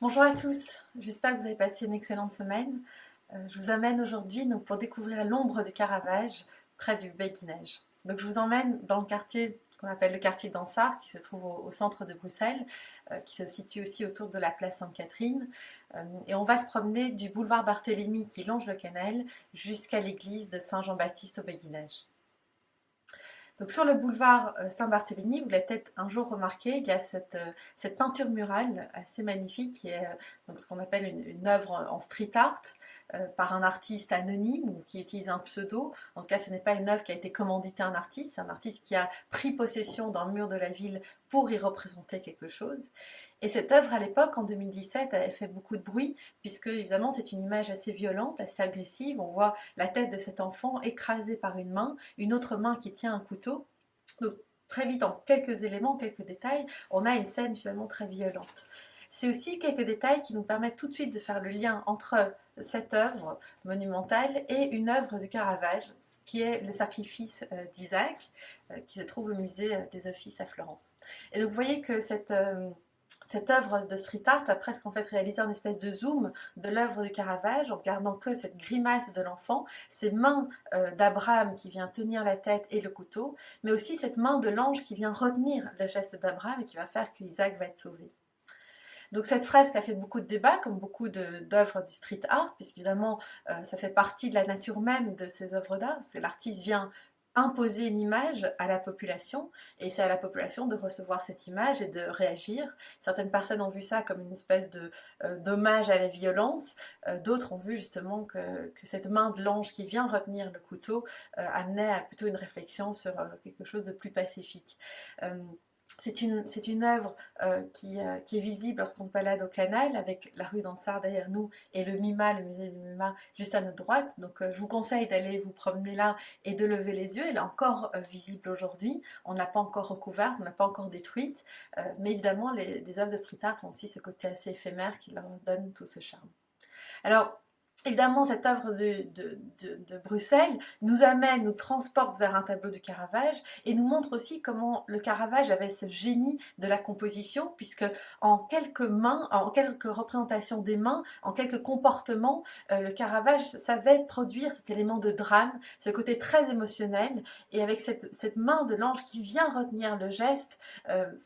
Bonjour à tous, j'espère que vous avez passé une excellente semaine. Je vous amène aujourd'hui pour découvrir l'ombre de Caravage près du Béguinage. Donc je vous emmène dans le quartier qu'on appelle le quartier d'Ansart, qui se trouve au centre de Bruxelles, qui se situe aussi autour de la place Sainte-Catherine. Et on va se promener du boulevard Barthélemy qui longe le canal jusqu'à l'église de Saint-Jean-Baptiste au Béguinage. Donc sur le boulevard Saint-Barthélemy, vous l'avez peut-être un jour remarqué, il y a cette peinture murale assez magnifique qui est donc ce qu'on appelle une œuvre en street art par un artiste anonyme ou qui utilise un pseudo. En tout cas, ce n'est pas une œuvre qui a été commanditée à un artiste, c'est un artiste qui a pris possession d'un mur de la ville pour y représenter quelque chose. Et cette œuvre, à l'époque, en 2017, avait fait beaucoup de bruit, puisque évidemment c'est une image assez violente, assez agressive. On voit la tête de cet enfant écrasée par une autre main qui tient un couteau. Donc très vite, en quelques éléments, quelques détails, on a une scène finalement très violente. C'est aussi quelques détails qui nous permettent tout de suite de faire le lien entre cette œuvre monumentale et une œuvre de Caravage, qui est le sacrifice d'Isaac, qui se trouve au musée des Offices à Florence. Et donc vous voyez que cette œuvre de street art a presque en fait réalisé un espèce de zoom de l'œuvre de Caravage en gardant que cette grimace de l'enfant, ces mains d'Abraham qui vient tenir la tête et le couteau, mais aussi cette main de l'ange qui vient retenir le geste d'Abraham et qui va faire qu'Isaac va être sauvé. Donc cette fresque a fait beaucoup de débats, comme beaucoup d'œuvres du street art, puisqu'évidemment ça fait partie de la nature même de ces œuvres d'art, parce que l'artiste vient imposer une image à la population, et c'est à la population de recevoir cette image et de réagir. Certaines personnes ont vu ça comme une espèce d'hommage à la violence, d'autres ont vu justement que cette main de l'ange qui vient retenir le couteau amenait à plutôt une réflexion sur quelque chose de plus pacifique. C'est une œuvre qui est visible lorsqu'on balade au canal, avec la rue d'Ansart derrière nous et le MIMA, le musée du MIMA, juste à notre droite. Donc je vous conseille d'aller vous promener là et de lever les yeux. Elle est encore visible aujourd'hui. On ne l'a pas encore recouverte, on ne l'a pas encore détruite. Mais évidemment, les œuvres de street art ont aussi ce côté assez éphémère qui leur donne tout ce charme. Alors, évidemment, cette œuvre de Bruxelles nous amène, nous transporte vers un tableau de Caravage et nous montre aussi comment le Caravage avait ce génie de la composition, puisque en quelques mains, en quelques représentations des mains, en quelques comportements, le Caravage savait produire cet élément de drame, ce côté très émotionnel, et avec cette main de l'ange qui vient retenir le geste,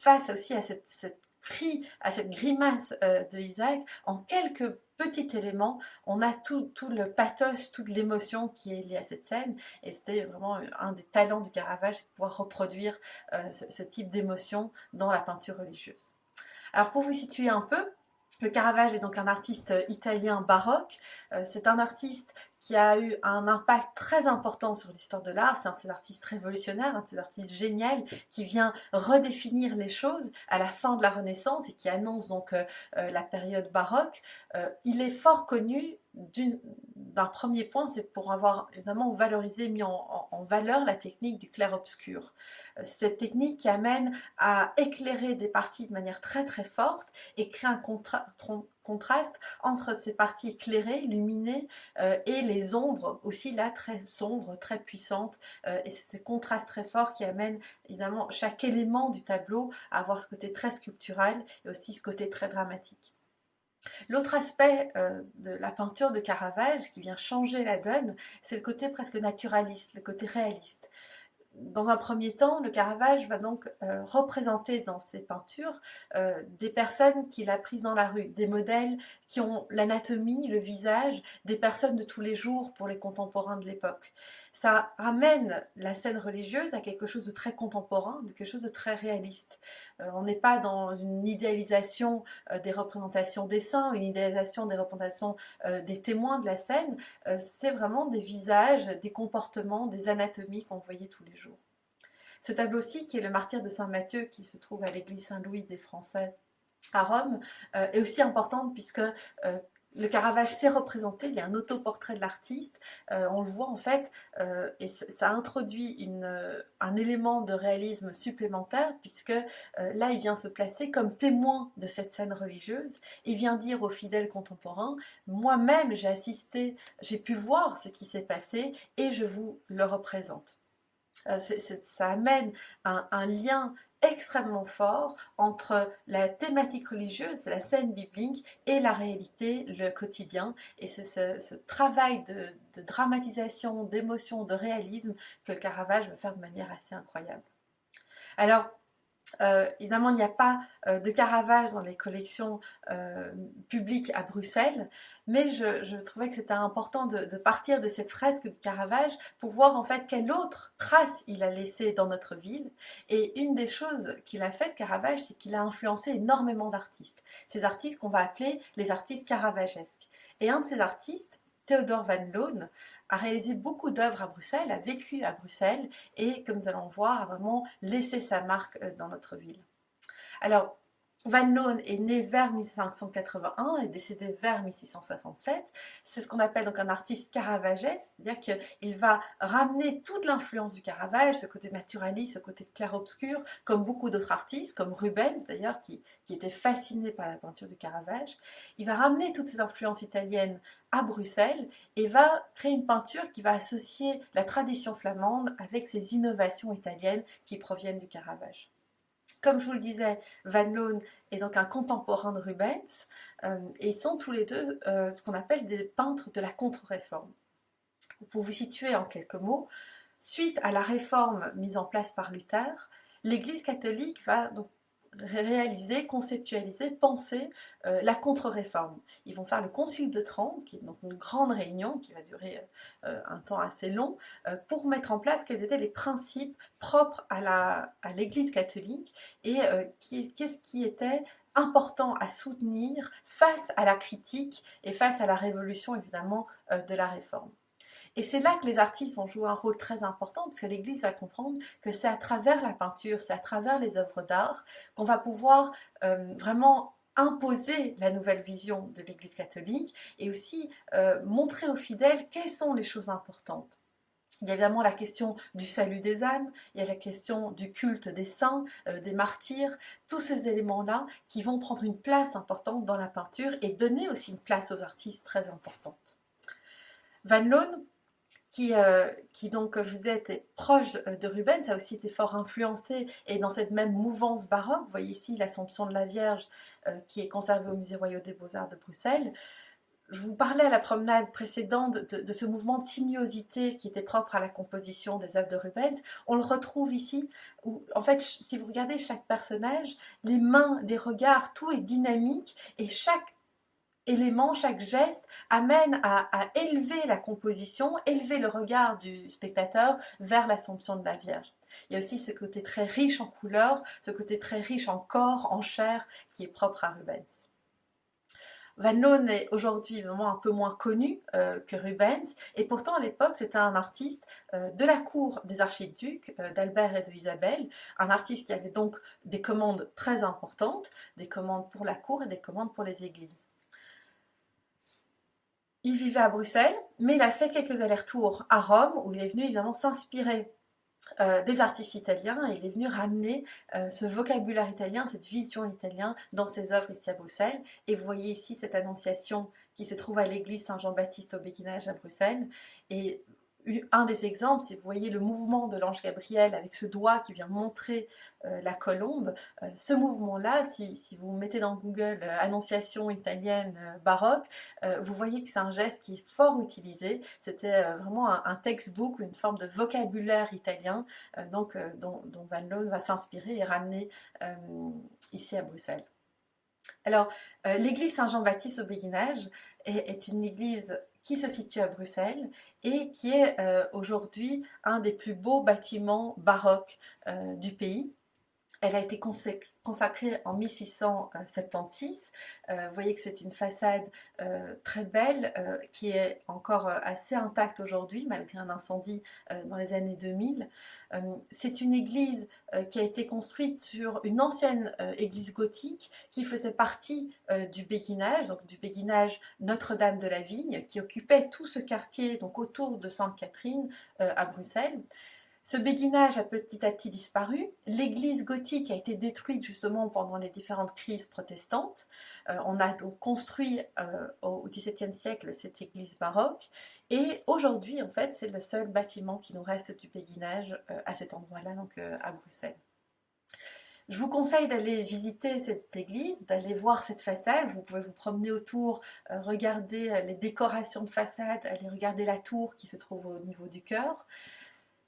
face aussi à cette cri, à cette grimace de Isaac, en quelques petits éléments, on a tout le pathos, toute l'émotion qui est liée à cette scène, et c'était vraiment un des talents du Caravage, c'est de pouvoir reproduire ce type d'émotion dans la peinture religieuse. Alors pour vous situer un peu, le Caravage est donc un artiste italien baroque. C'est un artiste qui a eu un impact très important sur l'histoire de l'art. C'est un de ces artistes révolutionnaires, un de ces artistes géniaux qui vient redéfinir les choses à la fin de la Renaissance et qui annonce donc la période baroque. Il est fort connu d'un premier point, c'est pour avoir évidemment valorisé, mis en valeur la technique du clair-obscur. Cette technique qui amène à éclairer des parties de manière très très forte et crée un contraste entre ces parties éclairées, luminées, et les ombres aussi là très sombres, très puissantes, et c'est ce contraste très fort qui amène évidemment chaque élément du tableau à avoir ce côté très sculptural et aussi ce côté très dramatique. L'autre aspect de la peinture de Caravage qui vient changer la donne, c'est le côté presque naturaliste, le côté réaliste. Dans un premier temps, le Caravage va donc représenter dans ses peintures des personnes qu'il a prises dans la rue, des modèles qui ont l'anatomie, le visage des personnes de tous les jours pour les contemporains de l'époque. Ça ramène la scène religieuse à quelque chose de très contemporain, de quelque chose de très réaliste. On n'est pas dans une idéalisation des représentations des saints, une idéalisation des représentations des témoins de la scène, c'est vraiment des visages, des comportements, des anatomies qu'on voyait tous les jours. Ce tableau-ci, qui est le martyre de Saint Matthieu, qui se trouve à l'église Saint-Louis des Français à Rome, est aussi importante puisque le Caravage s'est représenté, il y a un autoportrait de l'artiste, on le voit en fait, et ça introduit un élément de réalisme supplémentaire puisque là il vient se placer comme témoin de cette scène religieuse, il vient dire aux fidèles contemporains, moi-même j'ai assisté, j'ai pu voir ce qui s'est passé et je vous le représente. Ça amène un lien extrêmement fort entre la thématique religieuse, la scène biblique, et la réalité, le quotidien. Et c'est ce travail de dramatisation, d'émotion, de réalisme que le Caravage va faire de manière assez incroyable. Alors, évidemment, il n'y a pas de Caravage dans les collections publiques à Bruxelles, mais je trouvais que c'était important de partir de cette fresque de Caravage pour voir en fait quelle autre trace il a laissée dans notre ville. Et une des choses qu'il a faites, Caravage, c'est qu'il a influencé énormément d'artistes. Ces artistes qu'on va appeler les artistes caravagesques. Et un de ces artistes, Theodor Van Loon, a réalisé beaucoup d'œuvres à Bruxelles, a vécu à Bruxelles et, comme nous allons voir, a vraiment laissé sa marque dans notre ville. Alors, Van Loon est né vers 1581 et décédé vers 1667. C'est ce qu'on appelle donc un artiste caravagesque, c'est-à-dire qu'il va ramener toute l'influence du Caravage, ce côté naturaliste, ce côté clair-obscur, comme beaucoup d'autres artistes, comme Rubens d'ailleurs, qui était fasciné par la peinture du Caravage. Il va ramener toutes ces influences italiennes à Bruxelles et va créer une peinture qui va associer la tradition flamande avec ces innovations italiennes qui proviennent du Caravage. Comme je vous le disais, Van Loon est donc un contemporain de Rubens et ils sont tous les deux ce qu'on appelle des peintres de la contre-réforme. Pour vous situer en quelques mots, suite à la réforme mise en place par Luther, l'Église catholique va donc réaliser, conceptualiser, penser la contre-réforme. Ils vont faire le Concile de Trente, qui est donc une grande réunion qui va durer un temps assez long, pour mettre en place quels étaient les principes propres à l'Église catholique et qu'est-ce qui était important à soutenir face à la critique et face à la révolution évidemment de la réforme. Et c'est là que les artistes vont jouer un rôle très important, parce que l'Église va comprendre que c'est à travers la peinture, c'est à travers les œuvres d'art qu'on va pouvoir vraiment imposer la nouvelle vision de l'Église catholique et aussi montrer aux fidèles quelles sont les choses importantes. Il y a évidemment la question du salut des âmes, il y a la question du culte des saints, des martyrs, tous ces éléments-là qui vont prendre une place importante dans la peinture et donner aussi une place aux artistes très importante. Van Loon, qui donc, comme je vous disais, était proche de Rubens, a aussi été fort influencé et dans cette même mouvance baroque. Vous voyez ici l'Assomption de la Vierge qui est conservée au Musée royal des Beaux-Arts de Bruxelles. Je vous parlais à la promenade précédente de ce mouvement de sinuosité qui était propre à la composition des œuvres de Rubens. On le retrouve ici, où en fait, si vous regardez chaque personnage, les mains, les regards, tout est dynamique et chaque élément, chaque geste amène à élever la composition, élever le regard du spectateur vers l'Assomption de la Vierge. Il y a aussi ce côté très riche en couleurs, ce côté très riche en corps, en chair, qui est propre à Rubens. Van Loon est aujourd'hui vraiment un peu moins connu que Rubens, et pourtant à l'époque c'était un artiste de la cour des archiducs d'Albert et de Isabelle, un artiste qui avait donc des commandes très importantes, des commandes pour la cour et des commandes pour les églises. Il vivait à Bruxelles, mais il a fait quelques allers-retours à Rome, où il est venu évidemment s'inspirer des artistes italiens et il est venu ramener ce vocabulaire italien, cette vision italienne dans ses œuvres ici à Bruxelles. Et vous voyez ici cette annonciation qui se trouve à l'église Saint-Jean-Baptiste au Béguinage à Bruxelles. Et un des exemples, c'est vous voyez le mouvement de l'ange Gabriel avec ce doigt qui vient montrer la colombe. Ce mouvement-là, si vous mettez dans Google Annonciation italienne baroque, vous voyez que c'est un geste qui est fort utilisé. C'était vraiment un textbook, une forme de vocabulaire italien dont Van Loon va s'inspirer et ramener ici à Bruxelles. Alors, l'église Saint-Jean-Baptiste au Béguinage est une église qui se situe à Bruxelles et qui est aujourd'hui un des plus beaux bâtiments baroques du pays. Elle a été consacrée en 1676. Vous voyez que c'est une façade très belle qui est encore assez intacte aujourd'hui malgré un incendie dans les années 2000. C'est une église qui a été construite sur une ancienne église gothique qui faisait partie du Béguinage, donc du Béguinage Notre-Dame de la Vigne, qui occupait tout ce quartier donc autour de Sainte-Catherine à Bruxelles. Ce béguinage a petit à petit disparu. L'église gothique a été détruite justement pendant les différentes crises protestantes. On a donc construit au XVIIe siècle cette église baroque. Et aujourd'hui, en fait, c'est le seul bâtiment qui nous reste du béguinage à cet endroit-là, donc à Bruxelles. Je vous conseille d'aller visiter cette église, d'aller voir cette façade. Vous pouvez vous promener autour, regarder les décorations de façade, aller regarder la tour qui se trouve au niveau du chœur.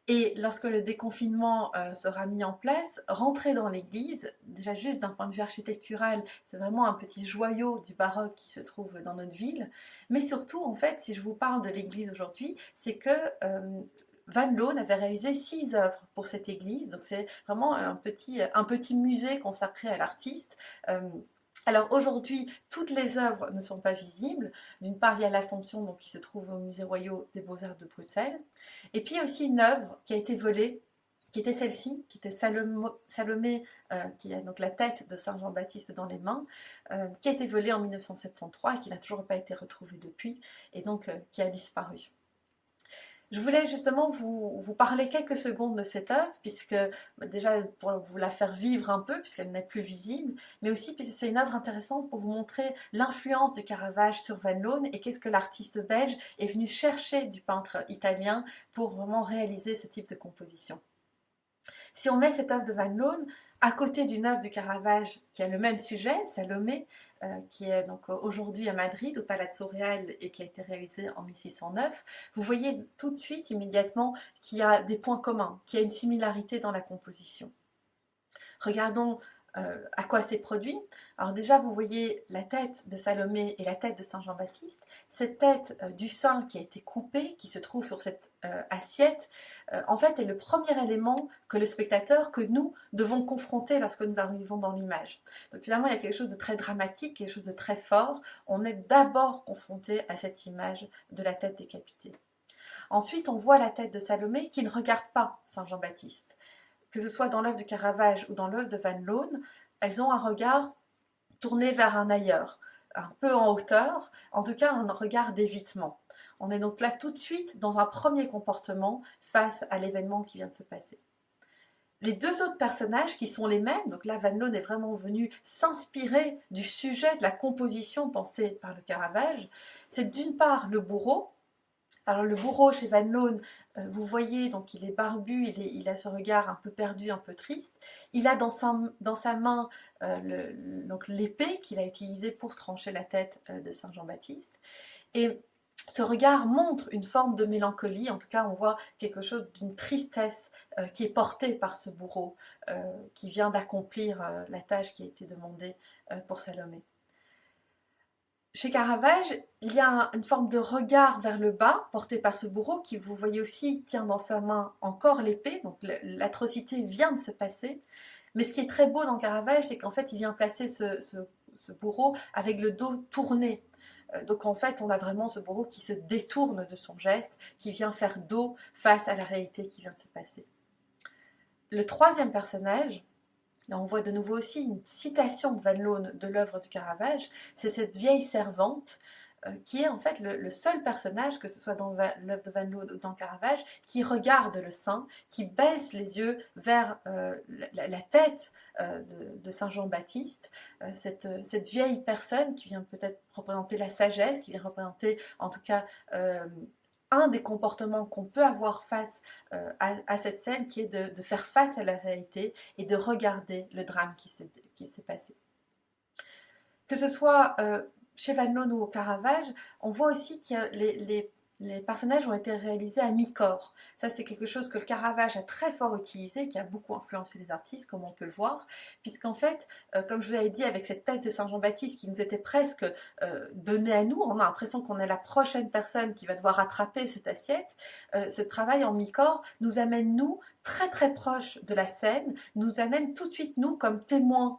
Et lorsque le déconfinement sera mis en place, rentrer dans l'église, déjà juste d'un point de vue architectural, c'est vraiment un petit joyau du baroque qui se trouve dans notre ville. Mais surtout, en fait, si je vous parle de l'église aujourd'hui, c'est que Van Loon avait réalisé 6 œuvres pour cette église. Donc c'est vraiment un petit musée consacré à l'artiste. Alors aujourd'hui, toutes les œuvres ne sont pas visibles. D'une part, il y a l'Assomption donc, qui se trouve au Musée royal des Beaux-Arts de Bruxelles. Et puis il y a aussi une œuvre qui a été volée, qui était celle-ci, qui était Salomé, qui a donc la tête de Saint Jean-Baptiste dans les mains, qui a été volée en 1973 et qui n'a toujours pas été retrouvée depuis, et donc qui a disparu. Je voulais justement vous parler quelques secondes de cette œuvre, puisque déjà pour vous la faire vivre un peu, puisqu'elle n'est plus visible, mais aussi puisque c'est une œuvre intéressante pour vous montrer l'influence du Caravage sur Van Loon et qu'est-ce que l'artiste belge est venu chercher du peintre italien pour vraiment réaliser ce type de composition. Si on met cette œuvre de Van Loon à côté d'une œuvre du Caravage qui a le même sujet, Salomé, qui est donc aujourd'hui à Madrid, au Palazzo Real, et qui a été réalisée en 1609, vous voyez tout de suite, immédiatement, qu'il y a des points communs, qu'il y a une similarité dans la composition. Regardons à quoi c'est produit. Alors déjà, vous voyez la tête de Salomé et la tête de Saint Jean-Baptiste. Cette tête du sein qui a été coupée, qui se trouve sur cette assiette, en fait est le premier élément que le spectateur, que nous, devons confronter lorsque nous arrivons dans l'image. Donc finalement, il y a quelque chose de très dramatique, quelque chose de très fort. On est d'abord confronté à cette image de la tête décapitée. Ensuite, on voit la tête de Salomé qui ne regarde pas Saint Jean-Baptiste. Que ce soit dans l'œuvre du Caravage ou dans l'œuvre de Van Loon, elles ont un regard tourné vers un ailleurs, un peu en hauteur, en tout cas un regard d'évitement. On est donc là tout de suite dans un premier comportement face à l'événement qui vient de se passer. Les deux autres personnages qui sont les mêmes, donc là Van Loon est vraiment venu s'inspirer du sujet de la composition pensée par le Caravage, c'est d'une part le bourreau. Alors le bourreau chez Van Loon, vous voyez, donc il est barbu, il a ce regard un peu perdu, un peu triste. Il a dans sa main donc l'épée qu'il a utilisée pour trancher la tête de Saint Jean-Baptiste. Et ce regard montre une forme de mélancolie, en tout cas on voit quelque chose d'une tristesse qui est portée par ce bourreau qui vient d'accomplir la tâche qui a été demandée pour Salomé. Chez Caravage, il y a une forme de regard vers le bas porté par ce bourreau qui, vous voyez aussi, tient dans sa main encore l'épée. Donc l'atrocité vient de se passer. Mais ce qui est très beau dans Caravage, c'est qu'en fait, il vient placer ce bourreau avec le dos tourné. Donc en fait, on a vraiment ce bourreau qui se détourne de son geste, qui vient faire dos face à la réalité qui vient de se passer. Le troisième personnage, là, on voit de nouveau aussi une citation de Van Loon de l'œuvre du Caravage, c'est cette vieille servante qui est en fait le seul personnage, que ce soit dans l'œuvre de Van Loon ou dans Caravage, qui regarde le saint, qui baisse les yeux vers la tête de Saint Jean-Baptiste, cette vieille personne qui vient peut-être représenter la sagesse, qui vient représenter en tout cas un des comportements qu'on peut avoir face à cette scène, qui est de faire face à la réalité et de regarder le drame qui s'est passé. Que ce soit chez Van Loon ou au Caravage, on voit aussi que les personnages ont été réalisés à mi-corps. Ça, c'est quelque chose que le Caravage a très fort utilisé, qui a beaucoup influencé les artistes, comme on peut le voir, puisqu'en fait, comme je vous avais dit, avec cette tête de Saint Jean-Baptiste qui nous était presque donnée à nous, on a l'impression qu'on est la prochaine personne qui va devoir rattraper cette assiette. Ce travail en mi-corps nous amène, nous, très très proches de la scène, nous amène tout de suite, nous, comme témoins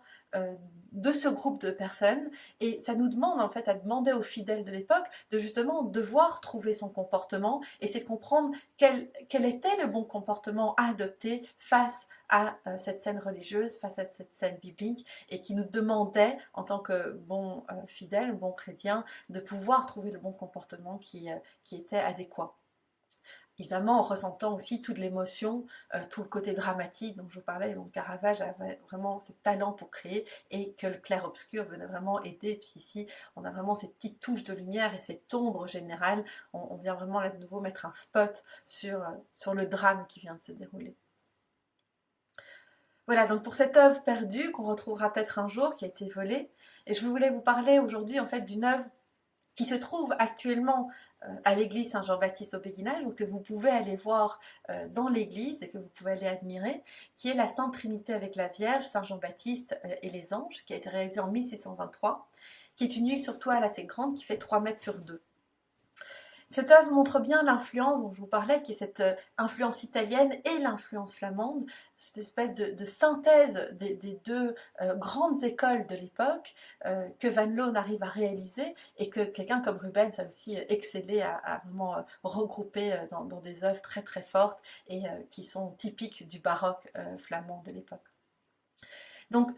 de ce groupe de personnes, et ça nous demande en fait à demander aux fidèles de l'époque de justement devoir trouver son comportement, et c'est de comprendre quel était le bon comportement à adopter face à cette scène religieuse, face à cette scène biblique, et qui nous demandait en tant que bons fidèles, bons chrétiens, de pouvoir trouver le bon comportement qui était adéquat. Évidemment, en ressentant aussi toute l'émotion, tout le côté dramatique dont je vous parlais. Donc Caravage avait vraiment ce talent pour créer, et que le clair-obscur venait vraiment aider. Puis ici, on a vraiment cette petite touche de lumière et cette ombre générale. On vient vraiment là de nouveau mettre un spot sur le drame qui vient de se dérouler. Voilà, donc pour cette œuvre perdue qu'on retrouvera peut-être un jour, qui a été volée, et je voulais vous parler aujourd'hui en fait d'une œuvre qui se trouve actuellement à l'église Saint-Jean-Baptiste au Béguinage, ou que vous pouvez aller voir dans l'église et que vous pouvez aller admirer, qui est la Sainte Trinité avec la Vierge, Saint-Jean-Baptiste et les anges, qui a été réalisée en 1623, qui est une huile sur toile assez grande qui fait 3 mètres sur 2. Cette œuvre montre bien l'influence dont je vous parlais, qui est cette influence italienne et l'influence flamande, cette espèce de synthèse des deux grandes écoles de l'époque que Van Loon arrive à réaliser et que quelqu'un comme Rubens a aussi excellé à vraiment regrouper dans des œuvres très très fortes et qui sont typiques du baroque flamand de l'époque. Donc,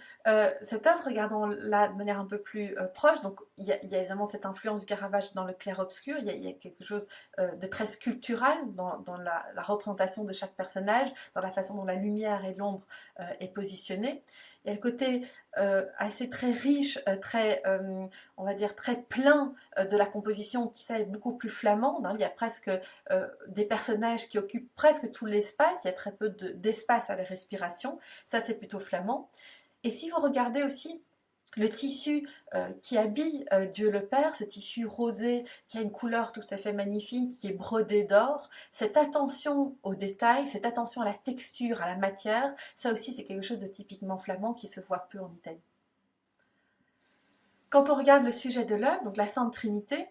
cette œuvre, regardons-la de manière un peu plus proche. Donc, il y a évidemment cette influence du Caravage dans le clair-obscur. Il y a quelque chose de très sculptural dans la représentation de chaque personnage, dans la façon dont la lumière et l'ombre est positionnée. Il y a le côté assez très riche, très, on va dire, très plein de la composition qui, ça, est beaucoup plus flamande. Il y a presque des personnages qui occupent presque tout l'espace. Il y a très peu d'espace à la respiration. Ça, c'est plutôt flamand. Et si vous regardez aussi le tissu qui habille Dieu le Père, ce tissu rosé qui a une couleur tout à fait magnifique, qui est brodé d'or, cette attention aux détails, cette attention à la texture, à la matière, ça aussi c'est quelque chose de typiquement flamand qui se voit peu en Italie. Quand on regarde le sujet de l'œuvre, donc la Sainte Trinité,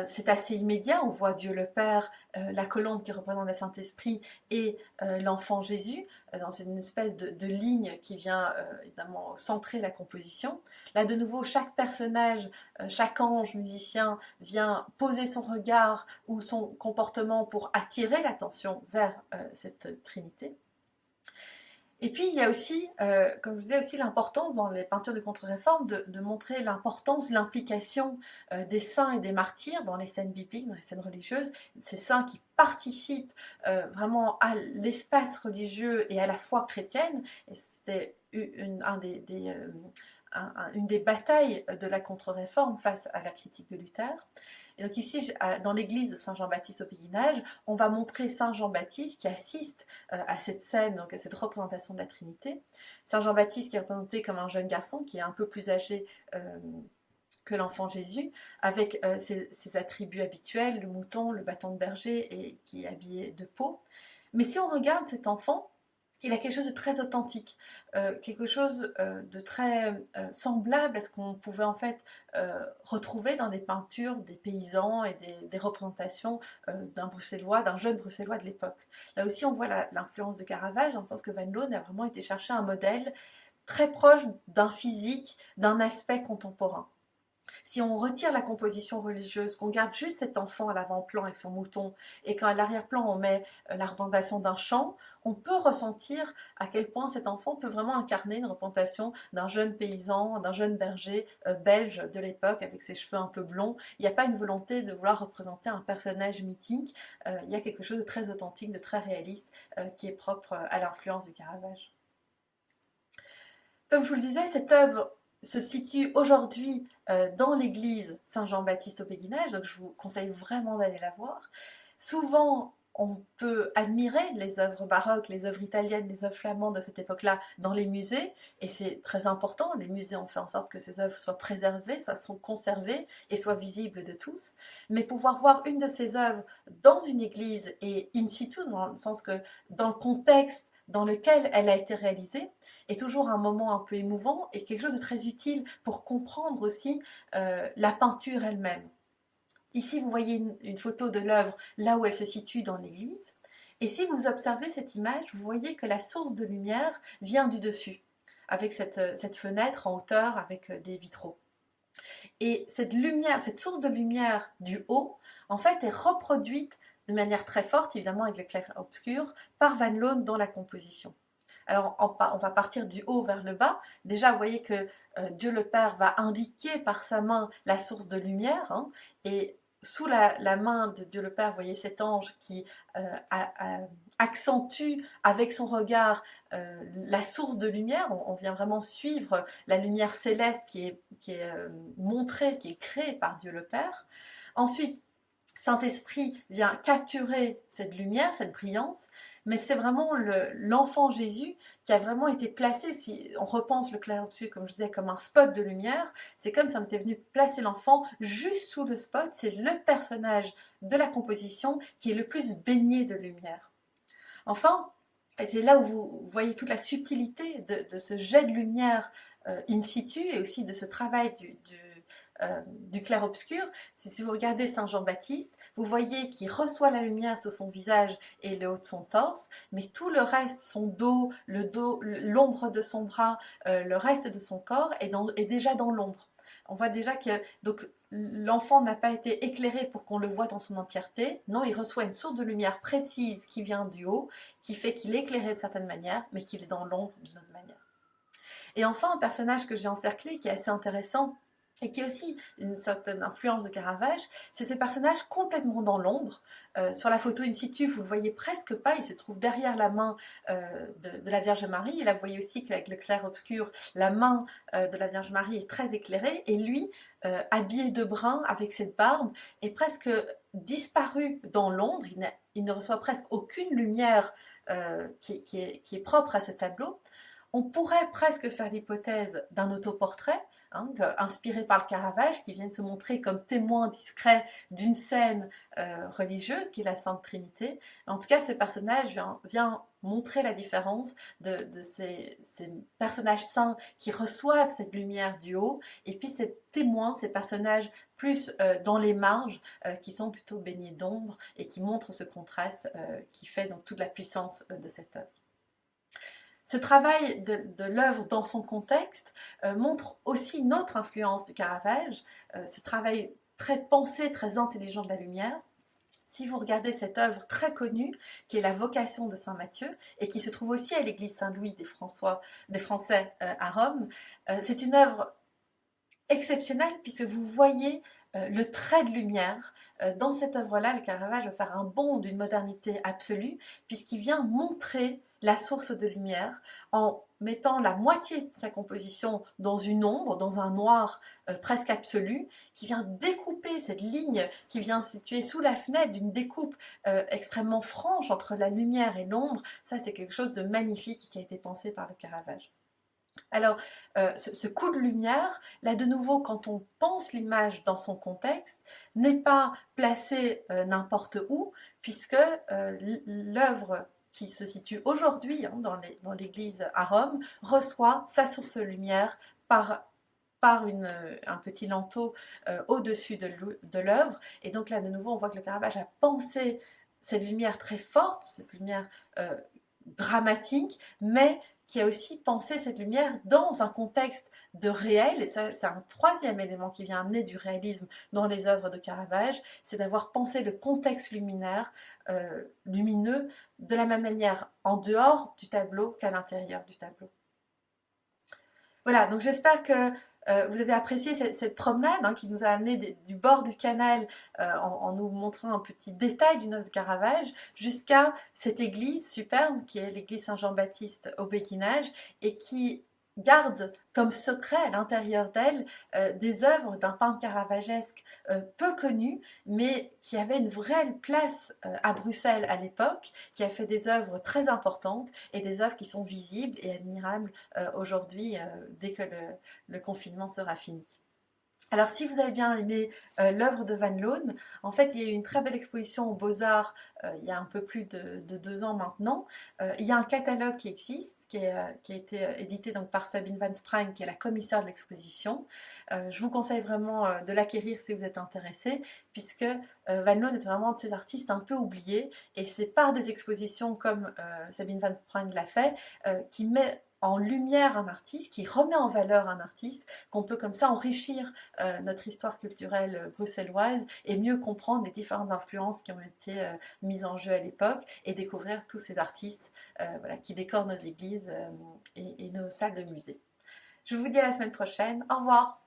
c'est assez immédiat, on voit Dieu le Père, la colombe qui représente le Saint-Esprit et l'enfant Jésus dans une espèce de ligne qui vient évidemment centrer la composition. Là de nouveau, chaque personnage, chaque ange musicien vient poser son regard ou son comportement pour attirer l'attention vers cette Trinité. Et puis il y a aussi, comme je disais, aussi l'importance dans les peintures de contre-réforme de montrer l'importance, l'implication des saints et des martyrs dans les scènes bibliques, dans les scènes religieuses, ces saints qui participent vraiment à l'espace religieux et à la foi chrétienne. Et c'était une des batailles de la contre-réforme face à la critique de Luther. Et donc ici, dans l'église de Saint-Jean-Baptiste au Béguinage, on va montrer Saint Jean-Baptiste qui assiste à cette scène, donc à cette représentation de la Trinité. Saint Jean-Baptiste qui est représenté comme un jeune garçon qui est un peu plus âgé que l'enfant Jésus, avec ses attributs habituels, le mouton, le bâton de berger, et qui est habillé de peau. Mais si on regarde cet enfant, il a quelque chose de très authentique, quelque chose de très semblable à ce qu'on pouvait en fait retrouver dans des peintures des paysans et des représentations d'un Bruxellois, d'un jeune Bruxellois de l'époque. Là aussi, on voit l'influence de Caravage, dans le sens que Van Loon a vraiment été chercher un modèle très proche d'un physique, d'un aspect contemporain. Si on retire la composition religieuse, qu'on garde juste cet enfant à l'avant-plan avec son mouton, et qu'à l'arrière-plan on met la représentation d'un champ, on peut ressentir à quel point cet enfant peut vraiment incarner une représentation d'un jeune paysan, d'un jeune berger belge de l'époque, avec ses cheveux un peu blonds. Il n'y a pas une volonté de vouloir représenter un personnage mythique, il y a quelque chose de très authentique, de très réaliste, qui est propre à l'influence du Caravage. Comme je vous le disais, cette œuvre se situe aujourd'hui dans l'église Saint-Jean-Baptiste au Béguinage, donc je vous conseille vraiment d'aller la voir. Souvent, on peut admirer les œuvres baroques, les œuvres italiennes, les œuvres flamandes de cette époque-là dans les musées, et c'est très important. Les musées ont fait en sorte que ces œuvres soient préservées, sont conservées et soient visibles de tous. Mais pouvoir voir une de ces œuvres dans une église et in situ, dans le sens que dans le contexte dans lequel elle a été réalisée, est toujours un moment un peu émouvant et quelque chose de très utile pour comprendre aussi la peinture elle-même. Ici, vous voyez une photo de l'œuvre là où elle se situe dans l'église. Et si vous observez cette image, vous voyez que la source de lumière vient du dessus, avec cette fenêtre en hauteur avec des vitraux. Et cette lumière, cette source de lumière du haut, en fait, est reproduite de manière très forte, évidemment avec le clair-obscur, par Van Loon dans la composition. Alors on va partir du haut vers le bas. Déjà, vous voyez que Dieu le Père va indiquer par sa main la source de lumière, hein, et sous la main de Dieu le Père, vous voyez cet ange qui accentue avec son regard la source de lumière. On vient vraiment suivre la lumière céleste qui est montrée, qui est créée par Dieu le Père. Ensuite, Saint-Esprit vient capturer cette lumière, cette brillance, mais c'est vraiment l'enfant Jésus qui a vraiment été placé, si on repense le clair-obscur, comme je disais, comme un spot de lumière, c'est comme si on était venu placer l'enfant juste sous le spot, c'est le personnage de la composition qui est le plus baigné de lumière. Enfin, et c'est là où vous voyez toute la subtilité de ce jet de lumière in situ et aussi de ce travail du clair-obscur. Si vous regardez Saint Jean-Baptiste, vous voyez qu'il reçoit la lumière sur son visage et le haut de son torse, mais tout le reste, son dos, l'ombre de son bras, le reste de son corps est déjà dans l'ombre. On voit déjà que donc l'enfant n'a pas été éclairé pour qu'on le voit dans son entièreté. Non, il reçoit une source de lumière précise qui vient du haut, qui fait qu'il est éclairé de certaine manière, mais qu'il est dans l'ombre d'une autre manière. Et enfin, un personnage que j'ai encerclé, qui est assez intéressant, et qui a aussi une certaine influence de Caravage, c'est ce personnage complètement dans l'ombre. Sur la photo in situ, vous ne le voyez presque pas, il se trouve derrière la main de la Vierge Marie. Et là, vous voyez aussi qu'avec le clair-obscur, la main de la Vierge Marie est très éclairée, et lui, habillé de brun, avec cette barbe, est presque disparu dans l'ombre. Il ne reçoit presque aucune lumière qui est propre à ce tableau. On pourrait presque faire l'hypothèse d'un autoportrait, inspiré par le Caravage, qui vient se montrer comme témoin discret d'une scène religieuse, qui est la Sainte Trinité. En tout cas, ce personnage vient montrer la différence de ces personnages saints qui reçoivent cette lumière du haut, et puis ces témoins, ces personnages plus dans les marges, qui sont plutôt baignés d'ombre, et qui montrent ce contraste qui fait donc toute la puissance de cette œuvre. Ce travail de l'œuvre dans son contexte montre aussi une autre influence du Caravage, ce travail très pensé, très intelligent de la lumière. Si vous regardez cette œuvre très connue, qui est la Vocation de Saint Matthieu, et qui se trouve aussi à l'église Saint-Louis des Français à Rome, c'est une œuvre exceptionnelle puisque vous voyez le trait de lumière. Dans cette œuvre-là, le Caravage va faire un bond d'une modernité absolue, puisqu'il vient montrer la source de lumière en mettant la moitié de sa composition dans une ombre, dans un noir presque absolu, qui vient découper cette ligne qui vient se situer sous la fenêtre d'une découpe extrêmement franche entre la lumière et l'ombre. Ça, c'est quelque chose de magnifique qui a été pensé par le Caravage. Alors, ce coup de lumière, là de nouveau, quand on pense l'image dans son contexte, n'est pas placé n'importe où, puisque l'œuvre qui se situe aujourd'hui dans l'église à Rome reçoit sa source de lumière par un petit linteau au-dessus de l'œuvre. Et donc là, de nouveau, on voit que le Caravage a pensé cette lumière très forte, cette lumière dramatique, mais qui a aussi pensé cette lumière dans un contexte de réel, et ça c'est un troisième élément qui vient amener du réalisme dans les œuvres de Caravage, c'est d'avoir pensé le contexte lumineux de la même manière en dehors du tableau qu'à l'intérieur du tableau. Voilà, donc j'espère que vous avez apprécié cette promenade qui nous a amené du bord du canal en nous montrant un petit détail d'une œuvre de Caravage jusqu'à cette église superbe qui est l'église Saint-Jean-Baptiste au Béguinage et qui garde comme secret à l'intérieur d'elle des œuvres d'un peintre caravagesque peu connu, mais qui avait une vraie place à Bruxelles à l'époque, qui a fait des œuvres très importantes et des œuvres qui sont visibles et admirables aujourd'hui dès que le confinement sera fini. Alors si vous avez bien aimé l'œuvre de Van Loon, en fait il y a eu une très belle exposition aux Beaux-Arts il y a un peu plus de 2 ans maintenant. Il y a un catalogue qui existe, qui a été édité donc par Sabine Van Sprang, qui est la commissaire de l'exposition. Je vous conseille vraiment de l'acquérir si vous êtes intéressé, puisque Van Loon est vraiment un de ces artistes un peu oubliés, et c'est par des expositions comme Sabine Van Sprang l'a fait, qui met en lumière un artiste, qui remet en valeur un artiste, qu'on peut comme ça enrichir notre histoire culturelle bruxelloise et mieux comprendre les différentes influences qui ont été mises en jeu à l'époque et découvrir tous ces artistes qui décorent nos églises et nos salles de musée. Je vous dis à la semaine prochaine. Au revoir.